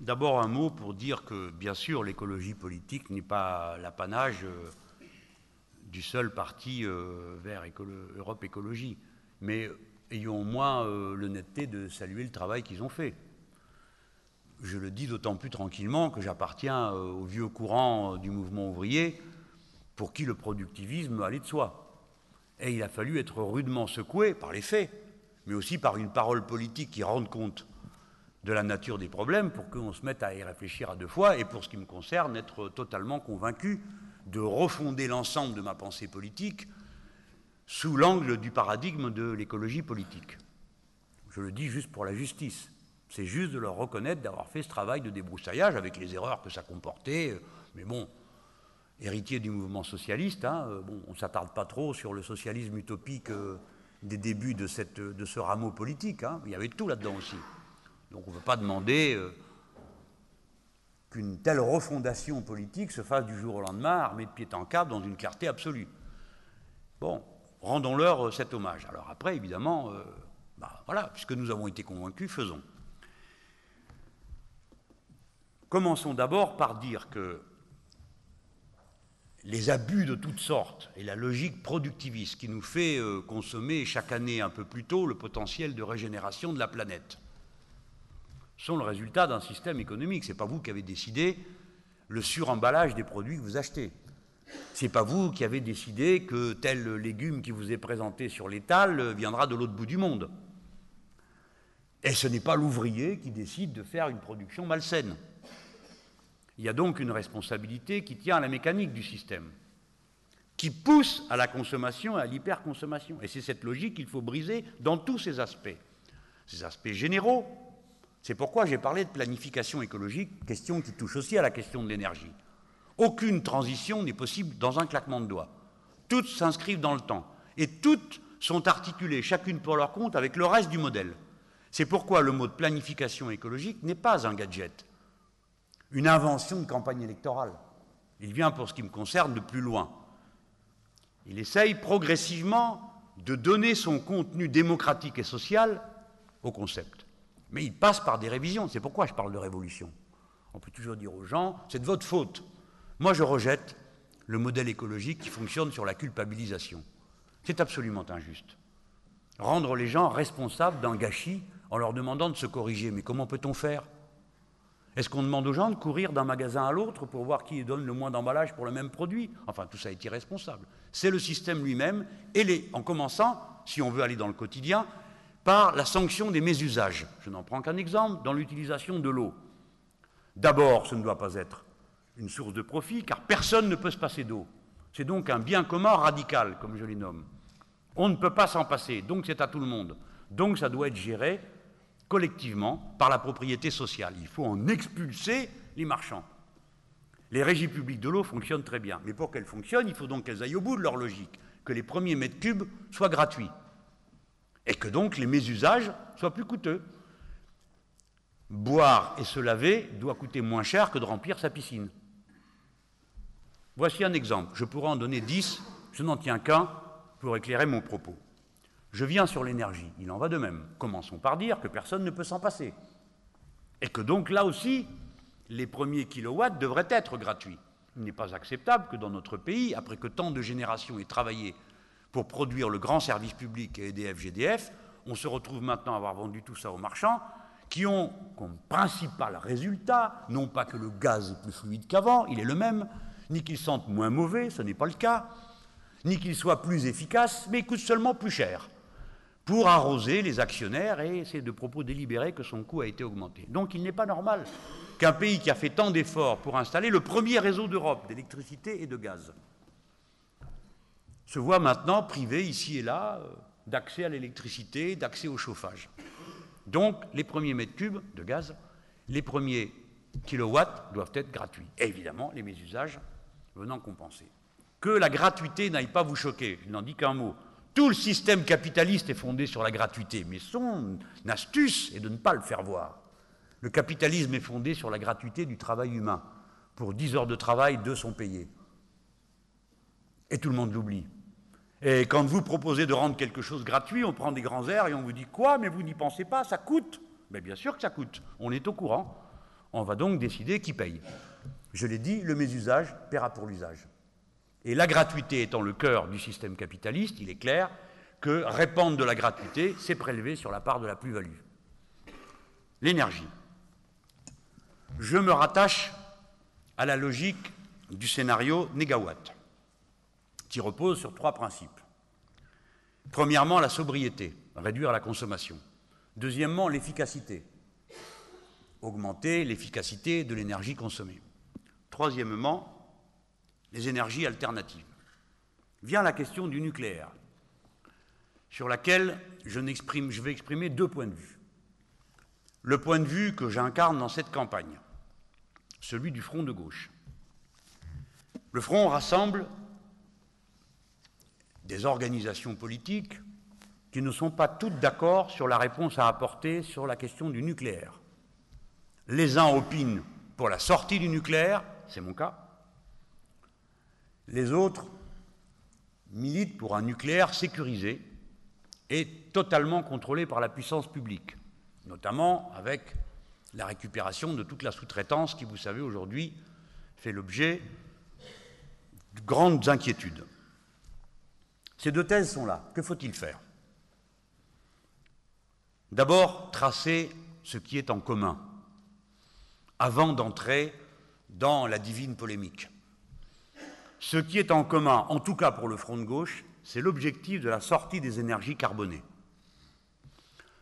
D'abord un mot pour dire que, bien sûr, l'écologie politique n'est pas l'apanage du seul parti vers Europe Écologie. Mais ayons au moins l'honnêteté de saluer le travail qu'ils ont fait. Je le dis d'autant plus tranquillement que j'appartiens au vieux courant du mouvement ouvrier pour qui le productivisme allait de soi. Et il a fallu être rudement secoué par les faits, mais aussi par une parole politique qui rende compte de la nature des problèmes pour qu'on se mette à y réfléchir à deux fois et pour ce qui me concerne, être totalement convaincu de refonder l'ensemble de ma pensée politique sous l'angle du paradigme de l'écologie politique. Je le dis juste pour la justice. C'est juste de leur reconnaître d'avoir fait ce travail de débroussaillage avec les erreurs que ça comportait. Mais bon, héritier du mouvement socialiste, bon, on ne s'attarde pas trop sur le socialisme utopique des débuts de ce rameau politique. Il y avait tout là-dedans aussi. Donc on ne peut pas demander qu'une telle refondation politique se fasse du jour au lendemain, armée de pied en cap, dans une clarté absolue. Bon, rendons-leur cet hommage. Alors après, évidemment, voilà, puisque nous avons été convaincus, faisons. Commençons d'abord par dire que les abus de toutes sortes et la logique productiviste qui nous fait consommer chaque année un peu plus tôt le potentiel de régénération de la planète sont le résultat d'un système économique. Ce n'est pas vous qui avez décidé le suremballage des produits que vous achetez. Ce n'est pas vous qui avez décidé que tel légume qui vous est présenté sur l'étal viendra de l'autre bout du monde. Et ce n'est pas l'ouvrier qui décide de faire une production malsaine. Il y a donc une responsabilité qui tient à la mécanique du système, qui pousse à la consommation et à l'hyperconsommation. Et c'est cette logique qu'il faut briser dans tous ses aspects généraux. C'est pourquoi j'ai parlé de planification écologique, question qui touche aussi à la question de l'énergie. Aucune transition n'est possible dans un claquement de doigts. Toutes s'inscrivent dans le temps et toutes sont articulées, chacune pour leur compte, avec le reste du modèle. C'est pourquoi le mot de planification écologique n'est pas un gadget, une invention de campagne électorale. Il vient, pour ce qui me concerne, de plus loin. Il essaye progressivement de donner son contenu démocratique et social au concept. Mais il passe par des révisions. C'est pourquoi je parle de révolution. On peut toujours dire aux gens, c'est de votre faute. Moi, je rejette le modèle écologique qui fonctionne sur la culpabilisation. C'est absolument injuste. Rendre les gens responsables d'un gâchis en leur demandant de se corriger. Mais comment peut-on faire ? Est-ce qu'on demande aux gens de courir d'un magasin à l'autre pour voir qui donne le moins d'emballage pour le même produit ? Enfin, tout ça est irresponsable. C'est le système lui-même, en commençant, si on veut aller dans le quotidien, par la sanction des mésusages. Je n'en prends qu'un exemple, dans l'utilisation de l'eau. D'abord, ce ne doit pas être une source de profit, car personne ne peut se passer d'eau. C'est donc un bien commun radical, comme je les nomme. On ne peut pas s'en passer, donc c'est à tout le monde. Donc ça doit être géré collectivement par la propriété sociale. Il faut en expulser les marchands. Les régies publiques de l'eau fonctionnent très bien, mais pour qu'elles fonctionnent, il faut donc qu'elles aillent au bout de leur logique, que les premiers mètres cubes soient gratuits, et que donc les mésusages soient plus coûteux. Boire et se laver doit coûter moins cher que de remplir sa piscine. Voici un exemple. Je pourrais en donner 10, je n'en tiens qu'un pour éclairer mon propos. Je viens sur l'énergie, il en va de même. Commençons par dire que personne ne peut s'en passer. Et que donc là aussi, les premiers kilowatts devraient être gratuits. Il n'est pas acceptable que dans notre pays, après que tant de générations aient travaillé pour produire le grand service public et EDF, GDF, on se retrouve maintenant à avoir vendu tout ça aux marchands qui ont comme principal résultat, non pas que le gaz est plus fluide qu'avant, il est le même, ni qu'il sente moins mauvais, ce n'est pas le cas, ni qu'il soit plus efficace, mais il coûte seulement plus cher pour arroser les actionnaires, et c'est de propos délibérés que son coût a été augmenté. Donc il n'est pas normal qu'un pays qui a fait tant d'efforts pour installer le premier réseau d'Europe d'électricité et de gaz se voit maintenant privé ici et là d'accès à l'électricité, d'accès au chauffage. Donc les premiers mètres cubes de gaz, les premiers kilowatts doivent être gratuits. Et évidemment, les mésusages venant compenser. Que la gratuité n'aille pas vous choquer, je n'en dis qu'un mot. Tout le système capitaliste est fondé sur la gratuité, mais son astuce est de ne pas le faire voir. Le capitalisme est fondé sur la gratuité du travail humain. Pour 10 heures de travail, 2 sont payées. Et tout le monde l'oublie. Et quand vous proposez de rendre quelque chose gratuit, on prend des grands airs et on vous dit « Quoi ? Mais vous n'y pensez pas, ça coûte !» Mais bien sûr que ça coûte, on est au courant. On va donc décider qui paye. Je l'ai dit, le mésusage paiera pour l'usage. Et la gratuité étant le cœur du système capitaliste, il est clair que répandre de la gratuité, c'est prélever sur la part de la plus-value. L'énergie. Je me rattache à la logique du scénario négawatt, qui repose sur 3 principes. Premièrement, la sobriété, réduire la consommation. Deuxièmement, l'efficacité, augmenter l'efficacité de l'énergie consommée. Troisièmement, les énergies alternatives. Vient la question du nucléaire, sur laquelle je vais exprimer 2 points de vue. Le point de vue que j'incarne dans cette campagne, celui du front de gauche. Le front rassemble des organisations politiques qui ne sont pas toutes d'accord sur la réponse à apporter sur la question du nucléaire. Les uns opinent pour la sortie du nucléaire, c'est mon cas. Les autres militent pour un nucléaire sécurisé et totalement contrôlé par la puissance publique, notamment avec la récupération de toute la sous-traitance qui, vous savez, aujourd'hui fait l'objet de grandes inquiétudes. Ces 2 thèses sont là. Que faut-il faire? D'abord, tracer ce qui est en commun, avant d'entrer dans la divine polémique. Ce qui est en commun, en tout cas pour le front de gauche, c'est l'objectif de la sortie des énergies carbonées.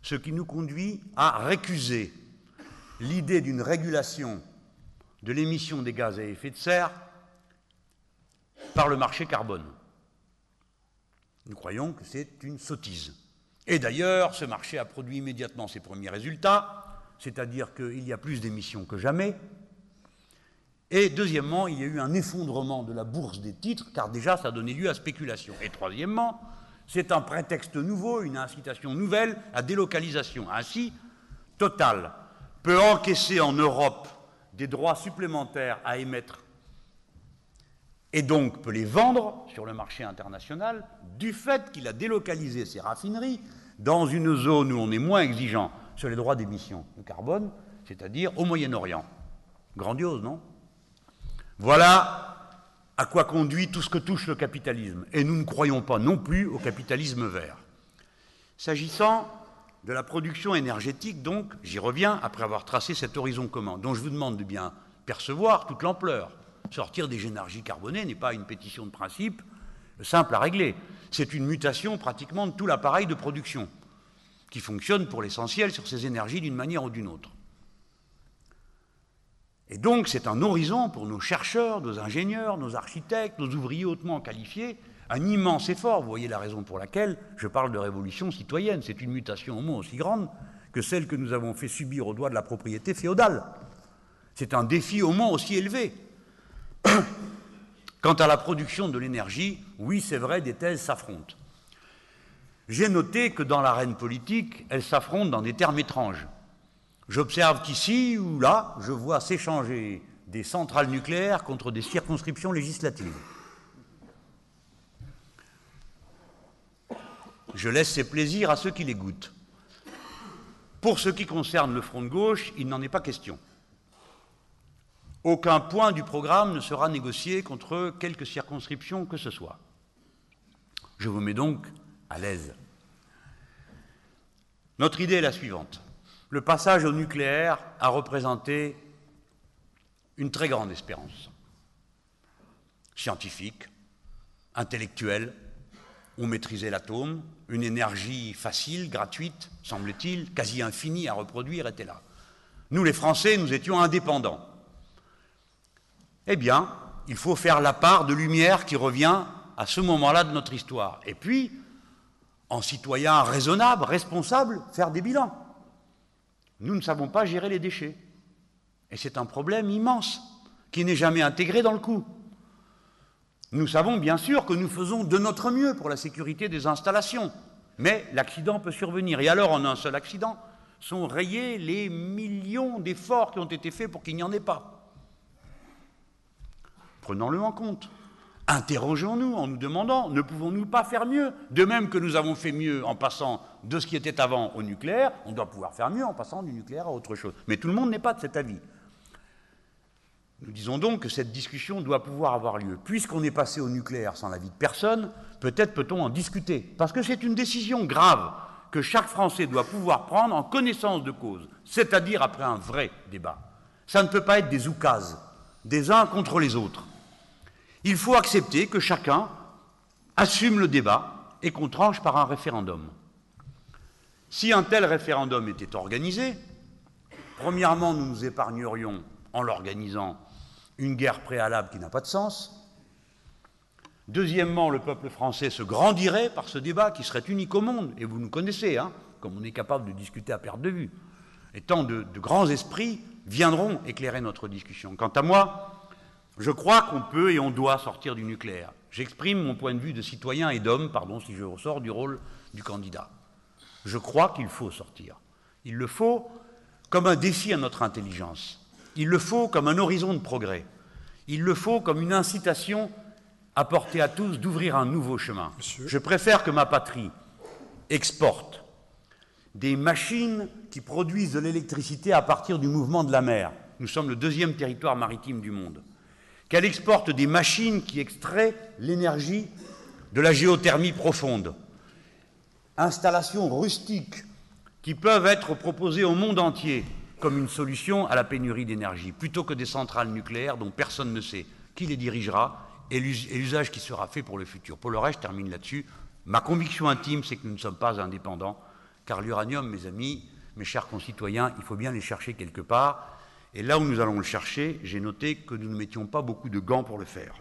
Ce qui nous conduit à récuser l'idée d'une régulation de l'émission des gaz à effet de serre par le marché carbone. Nous croyons que c'est une sottise. Et d'ailleurs, ce marché a produit immédiatement ses premiers résultats, c'est-à-dire qu'il y a plus d'émissions que jamais. Et deuxièmement, il y a eu un effondrement de la bourse des titres, car déjà ça donnait lieu à spéculation. Et troisièmement, c'est un prétexte nouveau, une incitation nouvelle à délocalisation. Ainsi, Total peut encaisser en Europe des droits supplémentaires à émettre et donc peut les vendre sur le marché international du fait qu'il a délocalisé ses raffineries dans une zone où on est moins exigeant sur les droits d'émission de carbone, c'est-à-dire au Moyen-Orient. Grandiose, non? Voilà à quoi conduit tout ce que touche le capitalisme. Et nous ne croyons pas non plus au capitalisme vert. S'agissant de la production énergétique, donc, j'y reviens après avoir tracé cet horizon commun, dont je vous demande de bien percevoir toute l'ampleur. Sortir des énergies carbonées n'est pas une pétition de principe simple à régler. C'est une mutation pratiquement de tout l'appareil de production qui fonctionne pour l'essentiel sur ces énergies d'une manière ou d'une autre. Et donc c'est un horizon pour nos chercheurs, nos ingénieurs, nos architectes, nos ouvriers hautement qualifiés, un immense effort. Vous voyez la raison pour laquelle je parle de révolution citoyenne. C'est une mutation au moins aussi grande que celle que nous avons fait subir au doigt de la propriété féodale. C'est un défi au moins aussi élevé. Quant à la production de l'énergie, oui, c'est vrai, des thèses s'affrontent. J'ai noté que dans l'arène politique, elles s'affrontent dans des termes étranges. J'observe qu'ici ou là, je vois s'échanger des centrales nucléaires contre des circonscriptions législatives. Je laisse ces plaisirs à ceux qui les goûtent. Pour ce qui concerne le front de gauche, il n'en est pas question. Aucun point du programme ne sera négocié contre quelque circonscription que ce soit. Je vous mets donc à l'aise. Notre idée est la suivante. Le passage au nucléaire a représenté une très grande espérance. Scientifique, intellectuelle, on maîtrisait l'atome, une énergie facile, gratuite, semble-t-il, quasi infinie à reproduire était là. Nous, les Français, nous étions indépendants. Eh bien, il faut faire la part de lumière qui revient à ce moment-là de notre histoire. Et puis, en citoyen raisonnable, responsable, faire des bilans. Nous ne savons pas gérer les déchets. Et c'est un problème immense qui n'est jamais intégré dans le coût. Nous savons bien sûr que nous faisons de notre mieux pour la sécurité des installations, mais l'accident peut survenir. Et alors, en un seul accident, sont rayés les millions d'efforts qui ont été faits pour qu'il n'y en ait pas. Prenons-le en compte. Interrogeons-nous en nous demandant, ne pouvons-nous pas faire mieux? De même que nous avons fait mieux en passant de ce qui était avant au nucléaire, on doit pouvoir faire mieux en passant du nucléaire à autre chose. Mais tout le monde n'est pas de cet avis. Nous disons donc que cette discussion doit pouvoir avoir lieu. Puisqu'on est passé au nucléaire sans l'avis de personne, peut-être peut-on en discuter. Parce que c'est une décision grave que chaque Français doit pouvoir prendre en connaissance de cause, c'est-à-dire après un vrai débat. Ça ne peut pas être des oukases, des uns contre les autres. Il faut accepter que chacun assume le débat et qu'on tranche par un référendum. Si un tel référendum était organisé, premièrement, nous nous épargnerions, en l'organisant, une guerre préalable qui n'a pas de sens. Deuxièmement, le peuple français se grandirait par ce débat qui serait unique au monde. Et vous nous connaissez, hein, comme on est capable de discuter à perte de vue. Et tant de grands esprits viendront éclairer notre discussion. Quant à moi, je crois qu'on peut et on doit sortir du nucléaire. J'exprime mon point de vue de citoyen et d'homme, pardon, si je ressors du rôle du candidat. Je crois qu'il faut sortir. Il le faut comme un défi à notre intelligence. Il le faut comme un horizon de progrès. Il le faut comme une incitation à porter à tous d'ouvrir un nouveau chemin. Monsieur. Je préfère que ma patrie exporte des machines qui produisent de l'électricité à partir du mouvement de la mer. Nous sommes le deuxième territoire maritime du monde. Qu'elle exporte des machines qui extraient l'énergie de la géothermie profonde. Installations rustiques qui peuvent être proposées au monde entier comme une solution à la pénurie d'énergie, plutôt que des centrales nucléaires dont personne ne sait qui les dirigera et l'usage qui sera fait pour le futur. Pour le reste, je termine là-dessus. Ma conviction intime, c'est que nous ne sommes pas indépendants, car l'uranium, mes amis, mes chers concitoyens, il faut bien les chercher quelque part. Et là où nous allons le chercher, j'ai noté que nous ne mettions pas beaucoup de gants pour le faire.